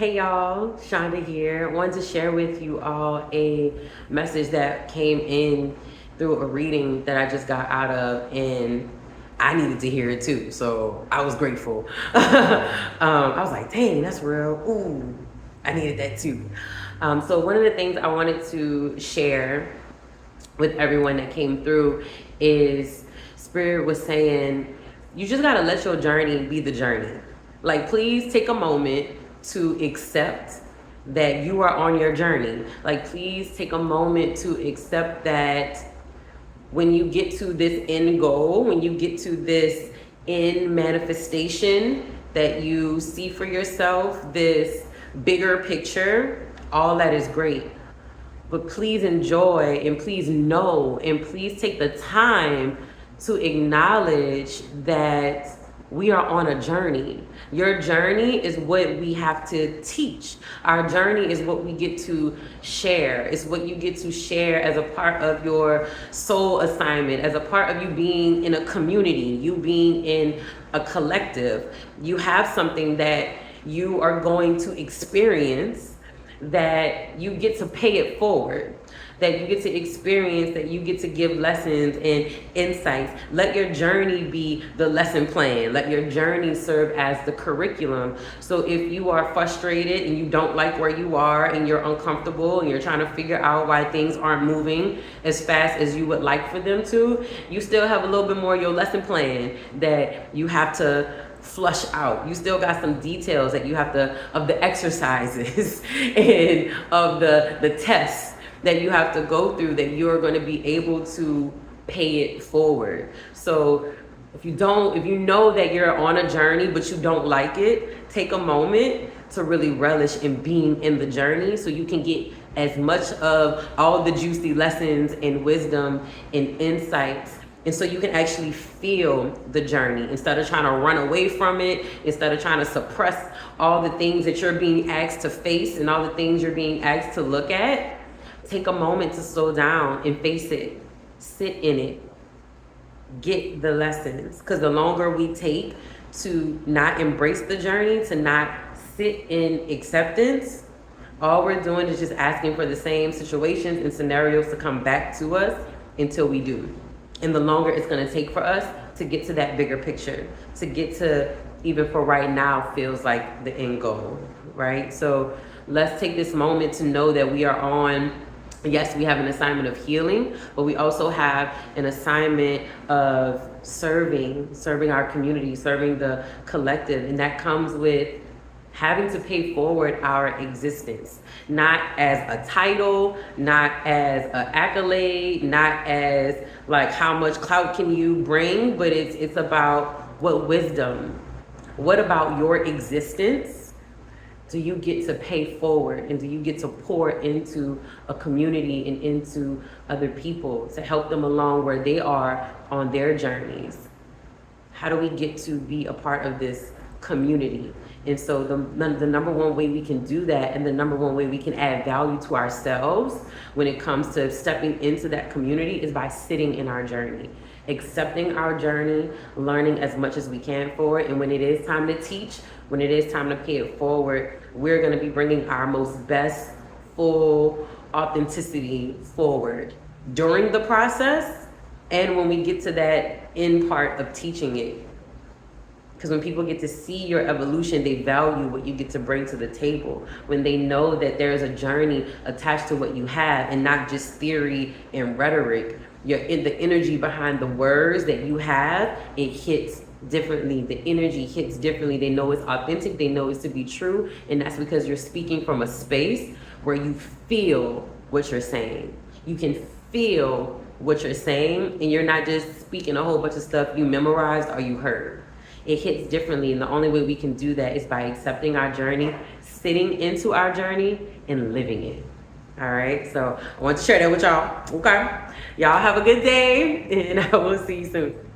Hey y'all, Shanda here. I wanted to share with you all a message that came in through a reading that I just got out of, and I needed to hear it too. So I was grateful. I was like, dang, that's real. Ooh, I needed that too. So one of the things I wanted to share with everyone that came through is Spirit was saying, you just gotta let your journey be the journey. Like, please take a moment to accept that you are on your journey. Like, please take a moment to accept that when you get to this end goal, when you get to this end manifestation that you see for yourself, this bigger picture, all that is great. But please enjoy and please know and please take the time to acknowledge that we are on a journey. Your journey is what we have to teach. Our journey is what we get to share. It's what you get to share as a part of your soul assignment, as a part of you being in a community, you being in a collective. You have something that you are going to experience, that you get to pay it forward, that you get to experience, that you get to give lessons and insights. Let your journey be the lesson plan. Let your journey serve as the curriculum. So if you are frustrated and you don't like where you are and you're uncomfortable and you're trying to figure out why things aren't moving as fast as you would like for them to, you still have a little bit more of your lesson plan that you have to flush out. You still got some details that you have to, of the exercises and of the tests that you have to go through, that you're going to be able to pay it forward. So if you know that you're on a journey but you don't like it, take a moment to really relish in being in the journey so you can get as much of all the juicy lessons and wisdom and insights, and so you can actually feel the journey instead of trying to run away from it, instead of trying to suppress all the things that you're being asked to face and all the things you're being asked to look at. Take a moment to slow down and face it. Sit in it. Get the lessons. Because the longer we take to not embrace the journey, to not sit in acceptance, all we're doing is just asking for the same situations and scenarios to come back to us until we do. And the longer it's going to take for us to get to that bigger picture, to get to, even for right now, feels like the end goal, right? So let's take this moment to know that we are on, yes, we have an assignment of healing, but we also have an assignment of serving our community, serving the collective. And that comes with having to pay forward our existence, not as a title, not as an accolade, not as like how much clout can you bring, but it's about what wisdom, what about your existence do you get to pay forward, and do you get to pour into a community and into other people to help them along where they are on their journeys? How do we get to be a part of this community? And so the number one way we can do that, and the number one way we can add value to ourselves when it comes to stepping into that community, is by sitting in our journey, accepting our journey, learning as much as we can for it. And when it is time to teach, when it is time to pay it forward, we're going to be bringing our most best, full authenticity forward during the process, and when we get to that end part of teaching it. Because when people get to see your evolution, they value what you get to bring to the table. When they know that there's a journey attached to what you have, and not just theory and rhetoric, the energy behind the words that you have, it hits differently. The energy hits differently. They know it's authentic. They know it's to be true. And that's because you're speaking from a space where you feel what you're saying. You can feel what you're saying, and you're not just speaking a whole bunch of stuff you memorized or you heard. It hits differently, and the only way we can do that is by accepting our journey, sitting into our journey, and living it. All right, so I want to share that with y'all. Okay, y'all have a good day, and I will see you soon.